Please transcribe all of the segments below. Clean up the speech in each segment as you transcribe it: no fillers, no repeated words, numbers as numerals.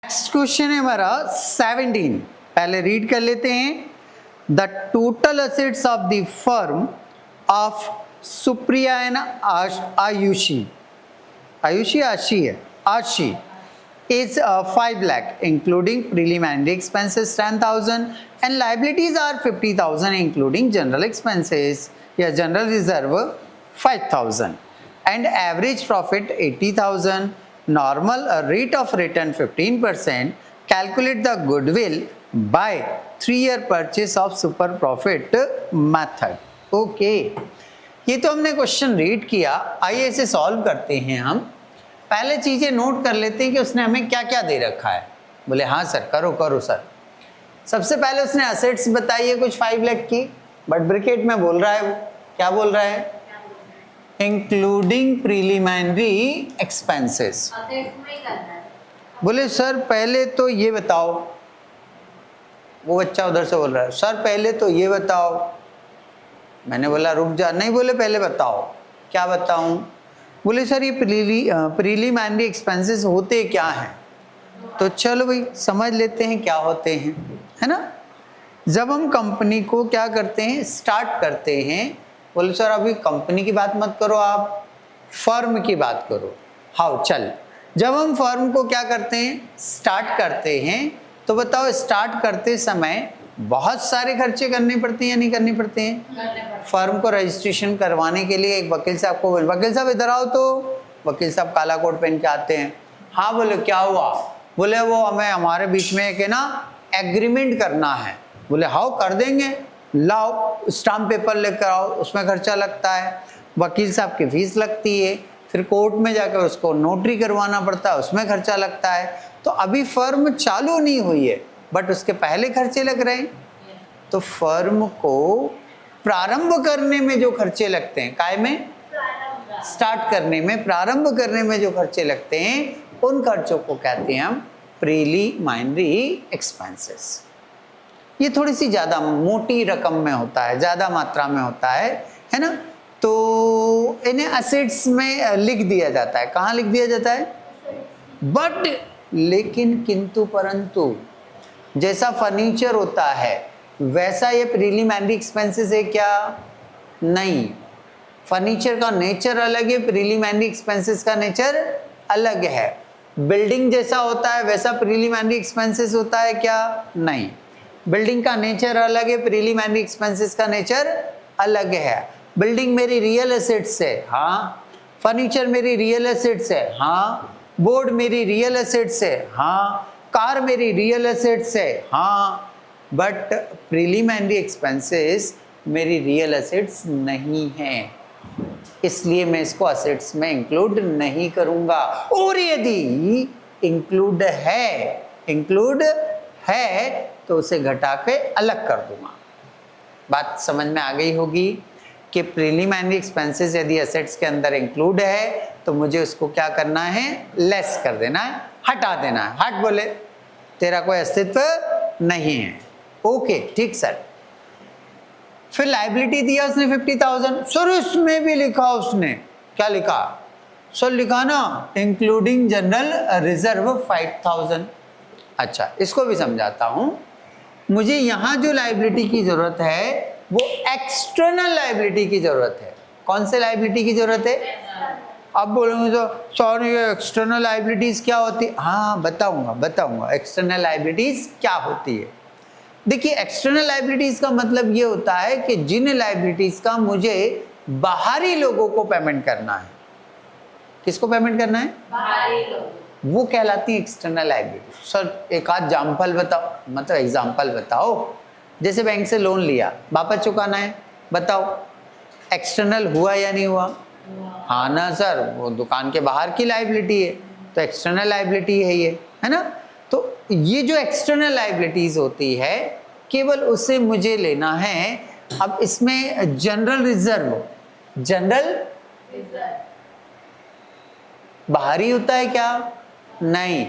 Next question है हमारा 17, पहले रीड कर लेते हैं। The total assets of the firm of Supriya and Ayushi is 5 lakh including preliminary expenses 10,000 and liabilities are 50,000 including general expenses या general reserve 5,000 and average profit 80,000, normal rate of return 15%, calculate the goodwill by 3-year purchase of super profit method। Okay, ये तो हमने question read किया, आइए इसे solve करते हैं। हम पहले चीजें नोट कर लेते हैं कि उसने हमें क्या क्या दे रखा है। बोले हाँ सर, करो सर। सबसे पहले उसने असेट्स बताई है कुछ 5 लाख की, बट ब्रैकेट में बोल रहा है, वो क्या बोल रहा है? Including preliminary expenses. बोले सर पहले तो ये बताओ, वो बच्चा उधर से बोल रहा है सर पहले तो ये बताओ। मैंने बोला रुक जा, नहीं बोले पहले बताओ। क्या बताऊं? बोले सर ये प्रीलिमिनरी एक्सपेंसेस होते क्या हैं? तो चलो भाई समझ लेते हैं क्या होते हैं, है ना। जब हम कंपनी को क्या करते हैं, स्टार्ट करते हैं। बोले सर अभी कंपनी की बात मत करो, आप फर्म की बात करो। हाउ, चल। जब हम फर्म को क्या करते हैं, स्टार्ट करते हैं, तो बताओ स्टार्ट करते समय बहुत सारे खर्चे करने पड़ते हैं या नहीं करने पड़ते हैं? फर्म को रजिस्ट्रेशन करवाने के लिए एक वकील साहब को, वकील साहब इधर आओ, तो वकील साहब काला कोट पहन के आते हैं। हाँ बोले क्या हुआ? बोले वो हमें हमारे बीच में एक है ना एग्रीमेंट करना है। बोले हाउ, कर देंगे, लाओ स्टाम्प पेपर लेकर आओ, उसमें खर्चा लगता है, वकील साहब की फीस लगती है, फिर कोर्ट में जाकर उसको नोटरी करवाना पड़ता है, उसमें खर्चा लगता है। तो अभी फर्म चालू नहीं हुई है बट उसके पहले खर्चे लग रहे हैं। तो फर्म को प्रारंभ करने में जो खर्चे लगते हैं, काय में? स्टार्ट करने में, प्रारंभ करने में जो खर्चे लगते हैं, उन खर्चों को कहते हैं हम प्रीलिमिनरी एक्सपेंसेस। ये थोड़ी सी ज्यादा मोटी रकम में होता है, ज्यादा मात्रा में होता है ना। तो इन्हें असेट्स में लिख दिया जाता है। कहाँ लिख दिया जाता है? बट लेकिन किंतु परंतु जैसा फर्नीचर होता है वैसा ये प्रीलिमिनरी एक्सपेंसेस है क्या? नहीं, फर्नीचर का नेचर अलग है, प्रीलिमिनरी एक्सपेंसेस का नेचर अलग है। बिल्डिंग जैसा होता है वैसा प्रीलिमिनरी एक्सपेंसेस होता है क्या? नहीं, बिल्डिंग का नेचर अलग है, प्रीलिमिनरी एक्सपेंसेस का नेचर अलग है। बिल्डिंग मेरी रियल एसेट्स है, हाँ। फर्नीचर मेरी रियल एसेट्स है, हाँ। बोर्ड मेरी रियल एसेट्स है, हाँ। कार मेरी रियल एसेट्स है, हाँ। बट प्रीलिमिनरी एक्सपेंसेस मेरी रियल एसेट्स नहीं है, इसलिए मैं इसको असेट्स में इंक्लूड नहीं करूंगा। और यदि इंक्लूड है तो उसे घटा के अलग कर दूंगा। बात समझ में आ गई होगी कि प्रीलिमिनरी एक्सपेंसेस यदि असेट्स के अंदर इंक्लूड है तो मुझे उसको क्या करना है? लेस कर देना है, हटा देना है। हट बोले तेरा कोई अस्तित्व नहीं है। ओके ठीक सर। फिर लायबिलिटी दिया उसने 50,000। सर इसमें भी लिखा उसने, क्या लिखा? सर लिखा ना इंक्लूडिंग जनरल रिजर्व 5,000। अच्छा इसको भी समझाता हूं। मुझे यहां जो लायबिलिटी की जरूरत है वो एक्सटर्नल लायबिलिटी की जरूरत है। कौन से लायबिलिटी की जरूरत है? अब बोलोगे तो सॉरी ये एक्सटर्नल लायबिलिटीज क्या होती है? हाँ बताऊंगा एक्सटर्नल लायबिलिटीज क्या होती है। देखिए एक्सटर्नल लायबिलिटीज का मतलब ये होता है कि जिन लायबिलिटीज का मुझे बाहरी लोगों को पेमेंट करना है। किसको पेमेंट करना है? बाहरी लोगों। वो कहलाती है एक्सटर्नल लायबिलिटी। सर एक आध एग्जाम्पल बताओ, मतलब एग्जाम्पल बताओ। जैसे बैंक से लोन लिया, वापस चुकाना है, बताओ एक्सटर्नल हुआ या नहीं हुआ? हाँ ना सर, वो दुकान के बाहर की लायबिलिटी है तो एक्सटर्नल लायबिलिटी है ये, है ना। तो ये जो एक्सटर्नल लायबिलिटीज होती है केवल उसे मुझे लेना है। अब इसमें जनरल रिजर्व बाहरी होता है क्या? नहीं,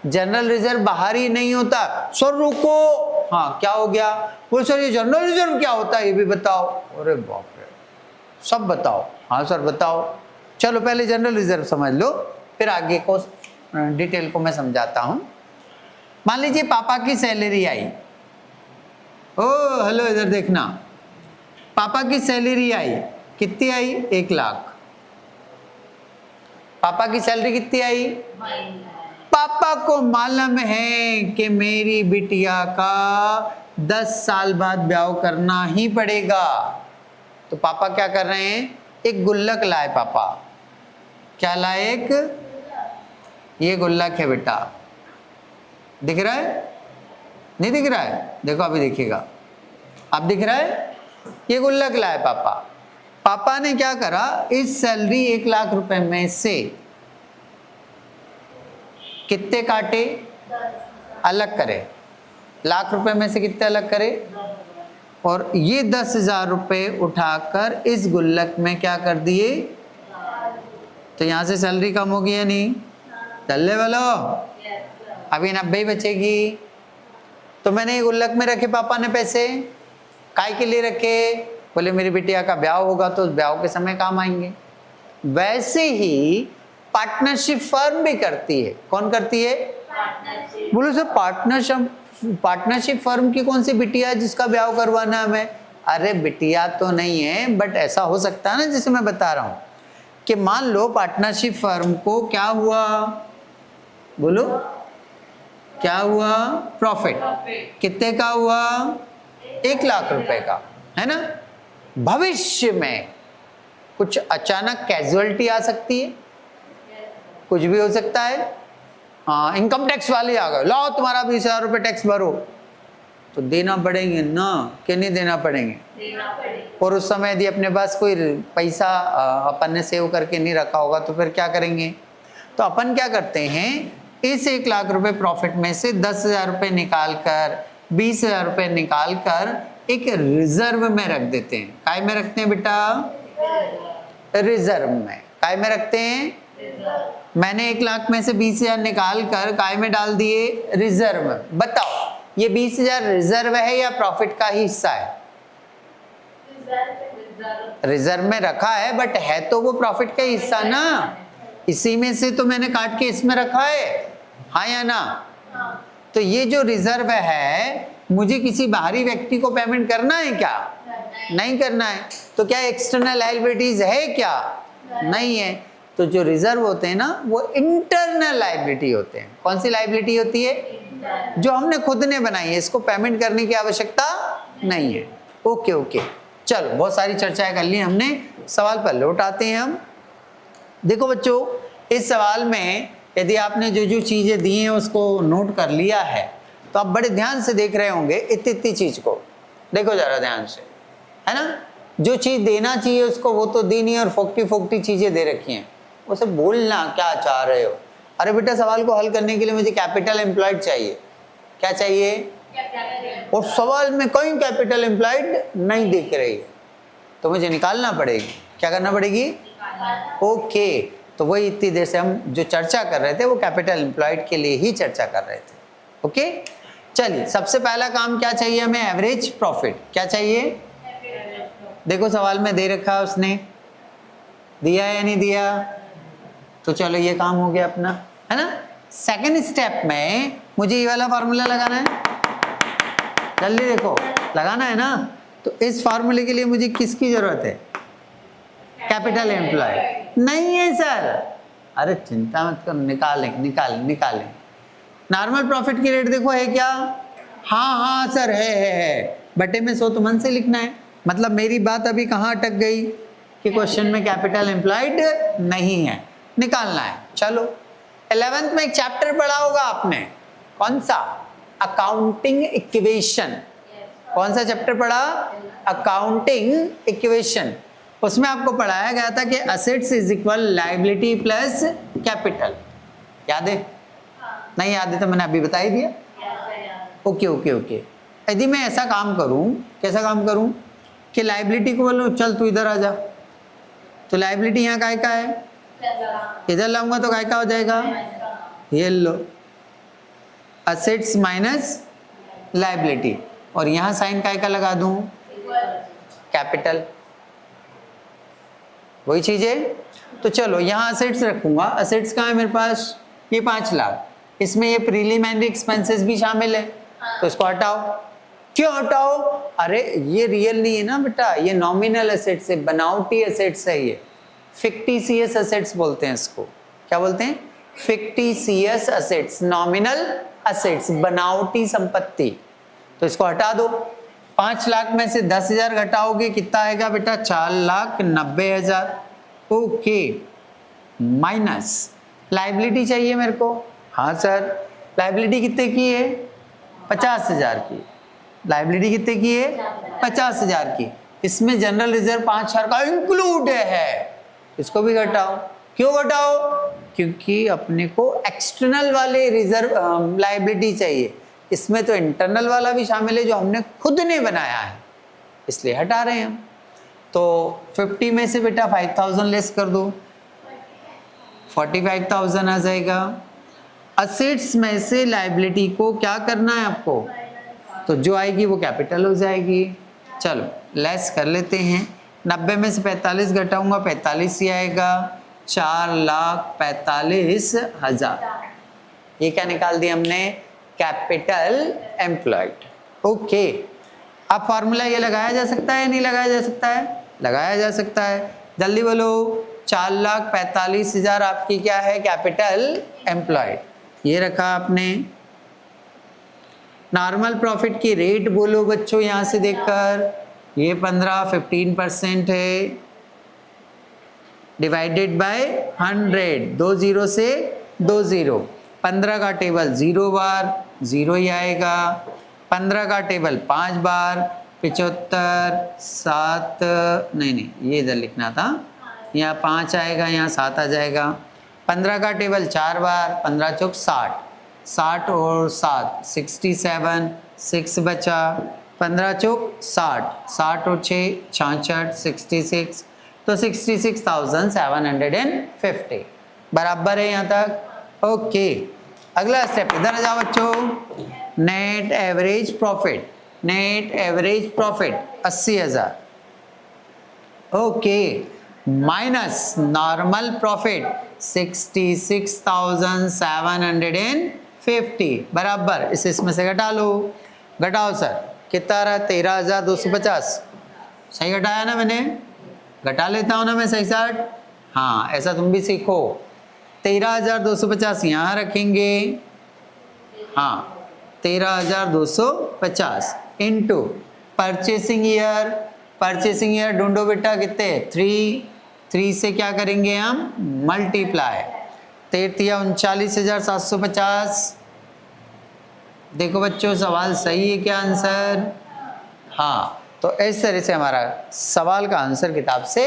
जनरल रिजर्व बाहरी नहीं होता। सर रुको, हाँ क्या हो गया? बोल सर ये जनरल रिजर्व क्या होता है ये भी बताओ। अरे बाप रे, सब बताओ। हाँ सर बताओ। चलो पहले जनरल रिजर्व समझ लो, फिर आगे को डिटेल को मैं समझाता हूँ। मान लीजिए पापा की सैलरी आई, ओ हेलो इधर देखना, पापा की सैलरी आई, कितनी आई? 1 लाख। पापा की सैलरी कितनी आई? पापा को मालूम है कि मेरी बिटिया का 10 साल बाद ब्याह करना ही पड़ेगा, तो पापा क्या कर रहे हैं? एक गुल्लक लाए पापा। क्या लाए? एक, ये गुल्लक है बेटा, दिख रहा है? नहीं दिख रहा है? देखो अभी दिखेगा, अब दिख रहा है? ये गुल्लक लाए पापा। पापा ने क्या करा? इस सैलरी 1 लाख रुपए में से कितने काटे? अलग करे। लाख रुपए में से कितने अलग करे? और ये 10,000 रुपए उठाकर इस गुल्लक में क्या कर दिए? तो यहां से सैलरी कम होगी या नहीं? चलने वालो, अभी 90 बचेगी। तो मैंने ये गुल्लक में रखे पापा ने पैसे, काय के लिए रखे? बोले मेरी बिटिया का ब्याह होगा तो उस ब्याह के समय काम आएंगे। वैसे ही पार्टनरशिप फर्म भी करती है। कौन करती है? बोलो सर पार्टनरशिप फर्म की कौन सी बिटिया है जिसका ब्याह करवाना हमें? अरे बिटिया तो नहीं है, बट ऐसा हो सकता है ना, जैसे मैं बता रहा हूं कि मान लो पार्टनरशिप फर्म को क्या हुआ? बोलो क्या हुआ? प्रॉफिट। कितने का हुआ? 1 लाख रुपए का, है ना? भविष्य में कुछ अचानक कैजुअलिटी आ सकती है, कुछ भी हो सकता है। हाँ, इनकम टैक्स वाले आ गए, लाओ तुम्हारा 20,000 रुपये टैक्स भरो, तो देना पड़ेंगे ना, कि नहीं देना पड़ेंगे? और उस समय यदि अपने पास कोई पैसा अपन ने सेव करके नहीं रखा होगा तो फिर क्या करेंगे? तो अपन क्या करते हैं, इस 1 लाख रुपए प्रॉफिट में से 10,000 रुपये निकाल कर, 20,000 रुपये निकाल कर एक रिजर्व में रख देते हैं। काय में रखते हैं बेटा? रिजर्व में। काय में रखते हैं? मैंने 1 लाख में से 20,000 निकाल कर काय में डाल दिए? रिजर्व में। बताओ ये 20,000 रिजर्व है या प्रॉफिट का ही हिस्सा है? रिजर्व में रखा है, बट है तो वो प्रॉफिट का हिस्सा ना, इसी में से तो मैंने काट के इसमें रखा है, हाँ या ना? तो ये जो रिजर्व है, मुझे किसी बाहरी व्यक्ति को पेमेंट करना है क्या? नहीं करना है। तो क्या एक्सटर्नल लायबिलिटीज है क्या? नहीं है। तो जो रिजर्व होते हैं ना, वो इंटरनल लायबिलिटी होते हैं। कौन सी लायबिलिटी होती है? जो हमने खुद ने बनाई है, इसको पेमेंट करने की आवश्यकता नहीं है। ओके ओके, चलो बहुत सारी चर्चाएं कर ली हमने, सवाल पर लौट आते हैं हम। देखो बच्चों, इस सवाल में यदि आपने जो जो चीजें दी हैं उसको नोट कर लिया है, तो आप बड़े ध्यान से देख रहे होंगे इतनी चीज को। देखो जरा ध्यान से, है ना? जो चीज देना चाहिए उसको वो तो दी नहीं, और फोकटी चीजें दे रखी हैं। उसे बोलना क्या चाह रहे हो? अरे बेटा सवाल को हल करने के लिए मुझे कैपिटल एम्प्लॉयड चाहिए। क्या चाहिए? और सवाल में कोई कैपिटल एम्प्लॉयड नहीं दिख रही है, तो मुझे निकालना पड़ेगी। क्या करना पड़ेगी? ओके, तो वही इतनी देर से हम जो चर्चा कर रहे थे वो कैपिटल एम्प्लॉयड के लिए ही चर्चा कर रहे थे। ओके, चलिए सबसे पहला काम क्या चाहिए हमें? Average profit. क्या चाहिए? देखो सवाल में दे रखा है, उसने दिया है या नहीं दिया? तो चलो ये काम हो गया अपना, है ना? सेकंड स्टेप में मुझे ये वाला फार्मूला लगाना है, जल्दी देखो लगाना है ना। तो इस फार्मूले के लिए मुझे किसकी जरूरत है? Capital employ. नहीं है सर, अरे चिंता मत करो, निकालें। नॉर्मल प्रॉफिट की रेट देखो है क्या? हाँ सर है। बटे में 100 तो मन से लिखना है। मतलब मेरी बात अभी कहाँ अटक गई कि क्वेश्चन में कैपिटल एम्प्लॉयड नहीं है, निकालना है। चलो 11th में एक चैप्टर पढ़ा होगा आपने, कौन सा? Accounting equation. कौन सा चैप्टर पढ़ा? Accounting equation. उसमें आपको पढ़ाया गया था कि assets is equal liability plus capital. याद है? नहीं याद है तो मैंने अभी बता ही दिया। ओके। यदि मैं ऐसा काम करूं, कैसा काम करूं कि लायबिलिटी को बोलो चल तू इधर आ जा, तो लायबिलिटी यहाँ काय का है? इधर लाऊंगा तो काय का हो जाएगा? ये लो, असेट्स माइनस लायबिलिटी, और यहाँ साइन काय का लगा दूं? कैपिटल। वही चीज है। तो चलो यहाँ असेट्स रखूंगा। असेट्स कहाँ है मेरे पास? ये 5 लाख। इसमें ये प्रीलिमिनरी एक्सपेंसेस भी शामिल है, तो इसको हटाओ। क्यों हटाओ? अरे ये रियल नहीं है ना बेटा, ये नॉमिनल एसेट्स है, बनावटी एसेट्स है, ये फिक्टिशियस एसेट्स बोलते हैं इसको। क्या बोलते हैं? फिक्टिशियस एसेट्स, नॉमिनल एसेट्स, बनावटी संपत्ति। तो इसको हटा दो। 5 लाख में से 10,000 घटाओगे कितना आएगा बेटा? 4,90,000। ओके, माइनस लाइबिलिटी चाहिए मेरे को। हाँ सर, लाइबिलिटी कितने की है? 50,000 की। लाइबिलिटी कितने की है? 50,000 की। इसमें जनरल रिजर्व 5,000 का इंक्लूड है, इसको भी घटाओ। क्यों घटाओ? क्योंकि अपने को एक्सटर्नल वाले रिजर्व लाइबिलिटी चाहिए, इसमें तो इंटरनल वाला भी शामिल है जो हमने खुद ने बनाया है, इसलिए हटा रहे हैं हम। तो 50 में से बेटा 5,000 लेस कर दो, 45,000 आ जाएगा। असेट्स में से लाइबिलिटी को क्या करना है आपको? तो जो आएगी वो कैपिटल हो जाएगी। चलो लेस कर लेते हैं। 90 में से 45 घटाऊंगा, 45 ही आएगा। 4,45,000। ये क्या निकाल दिया हमने? Capital employed. ओके, अब फॉर्मूला ये लगाया जा सकता है, नहीं लगाया जा सकता है? लगाया जा सकता है। जल्दी बोलो। 4,45,000 आपकी क्या है? Capital employed. ये रखा आपने। नॉर्मल प्रॉफिट की रेट बोलो बच्चों यहां से देखकर। ये 15% है, डिवाइडेड बाय 100, 2 0 से 2 0। 15 का टेबल 0 बार, 0 ही आएगा। 15 का टेबल 5 बार, 75, 7, नहीं ये इधर लिखना था, यहाँ 5 आएगा, यहाँ 7 आ जाएगा। 15 का टेबल 4 बार, 15 चौक 60, 60 और 7 67, 6 बचा। 15 चौक 60, 60 और 6 66, 66, तो 66,750 बराबर है यहाँ तक। ओके, अगला स्टेप इधर आ जाओ बच्चों। Net average profit, net average profit 80,000। Okay, minus normal profit 66,750 बराबर। इसे इसमें से घटा लो। घटाओ सर, कितना रहा? 13,250। सही घटाया ना मैंने? घटा लेता हूँ ना मैं सही साठ। हाँ, ऐसा तुम भी सीखो। 13,250 यहाँ रखेंगे। हाँ, 13,250 into purchasing year. Purchasing year ढूंढो बेटा, कितने? 3 से क्या करेंगे हम? मल्टीप्लाई। 39,750। देखो बच्चों, सवाल सही है क्या? आंसर हाँ। तो इस तरह से हमारा सवाल का आंसर किताब से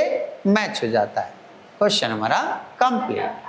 मैच हो जाता है। क्वेश्चन हमारा कंप्लीट।